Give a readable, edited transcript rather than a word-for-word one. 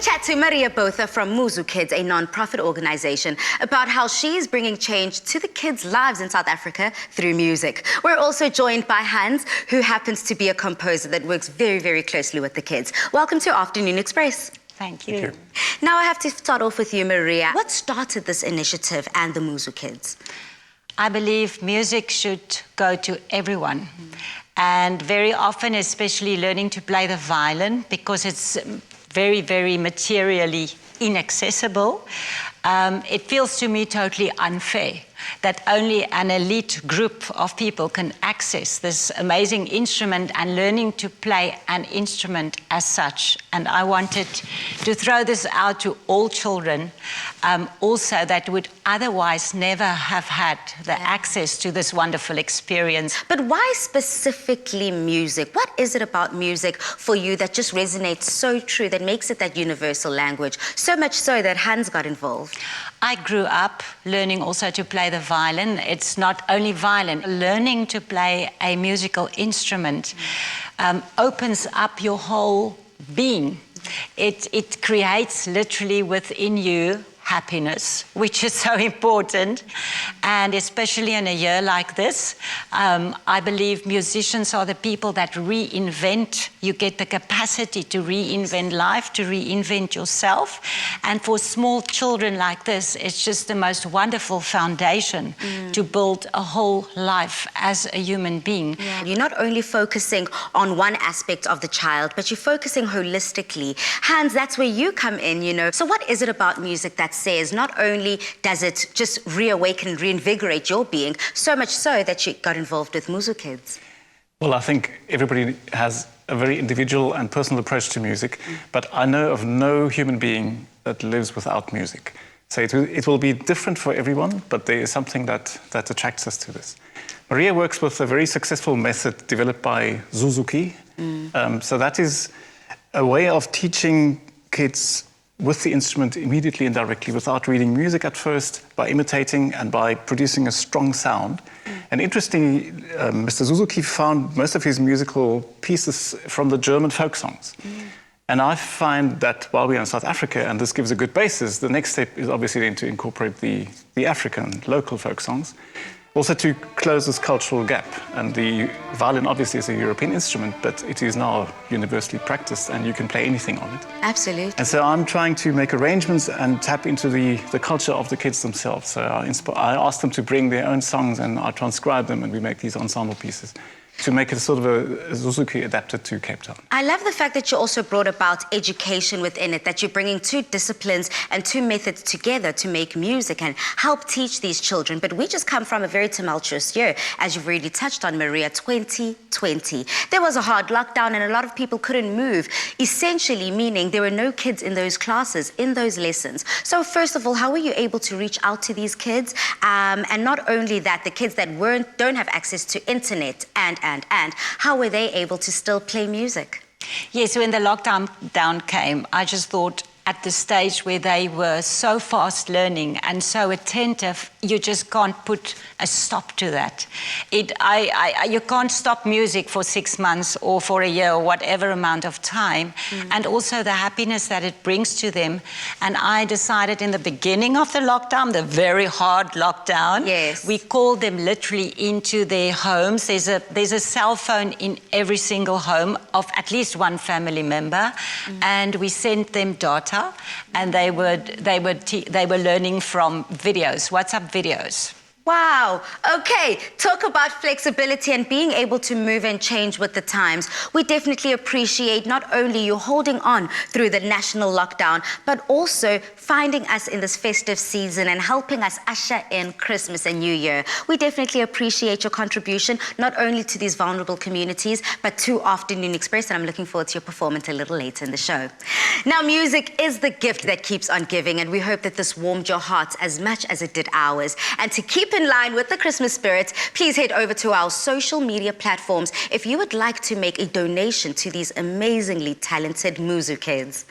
chat to Maria Botha from Muzukids, a non-profit organization, about how she's bringing change to the kids' lives in South Africa through music. We're also joined by Hans, who happens to be a composer that works very, very closely with the kids. Welcome to Afternoon Express. Thank you. Now I have to start off with you, Maria. What started this initiative and the Muzukids? I believe music should go to everyone. And very often, especially learning to play the violin, because it's very, very materially inaccessible, it feels to me totally unfair that only an elite group of people can access this amazing instrument and learning to play an instrument as such. And I wanted to throw this out to all children, also that would otherwise never have had the access to this wonderful experience. But why specifically music? What is it about music for you that just resonates so true, that makes it that universal language? So much so that Hans got involved. I grew up learning also to play the violin. It's not only violin. Learning to play a musical instrument opens up your whole being. It creates literally within you happiness, which is so important. And especially in a year like this, I believe musicians are the people that reinvent. You get the capacity to reinvent life, to reinvent yourself. And for small children like this, it's just the most wonderful foundation to build a whole life as a human being. Yeah. You're not only focusing on one aspect of the child, but you're focusing holistically. Hans, that's where you come in, you know. So what is it about music that says not only does it just reawaken, reinvigorate your being, so much so that you got involved with Muzukids? Well, I think everybody has a very individual and personal approach to music, but I know of no human being that lives without music. So it will be different for everyone, but there is something that attracts us to this. Maria works with a very successful method developed by Suzuki. So that is a way of teaching kids with the instrument immediately and directly, without reading music at first, by imitating and by producing a strong sound. And interestingly, Mr. Suzuki found most of his musical pieces from the German folk songs. And I find that while we are in South Africa, and this gives a good basis, the next step is obviously then to incorporate the African local folk songs, also to close this cultural gap. And the violin obviously is a European instrument, but it is now universally practiced and you can play anything on it. Absolutely. And so I'm trying to make arrangements and tap into the culture of the kids themselves. So I ask them to bring their own songs and I transcribe them and we make these ensemble pieces to make it sort of a Suzuki adapted to Cape Town. I love the fact that you also brought about education within it, that you're bringing two disciplines and two methods together to make music and help teach these children. But we just come from a very tumultuous year, as you've already touched on, Maria, 2020. There was a hard lockdown and a lot of people couldn't move, essentially meaning there were no kids in those classes, in those lessons. So first of all, how were you able to reach out to these kids? And not only that, the kids that don't have access to internet and how were they able to still play music? Yes, when the lockdown came, I just thought at the stage where they were so fast learning and so attentive, you just can't put a stop to that. You can't stop music for 6 months or for a year or whatever amount of time, and also the happiness that it brings to them. And I decided in the beginning of the lockdown, the very hard lockdown, we called them literally into their homes. There's a cell phone in every single home of at least one family member, and we sent them data. And they were learning from videos, WhatsApp videos. Wow. Okay, talk about flexibility and being able to move and change with the times. We definitely appreciate not only you holding on through the national lockdown, but also finding us in this festive season and helping us usher in Christmas and New Year. We definitely appreciate your contribution, not only to these vulnerable communities, but to Afternoon Express, and I'm looking forward to your performance a little later in the show. Now, music is the gift that keeps on giving, and we hope that this warmed your hearts as much as it did ours. And to keep in line with the Christmas spirit, please head over to our social media platforms if you would like to make a donation to these amazingly talented Muzukids.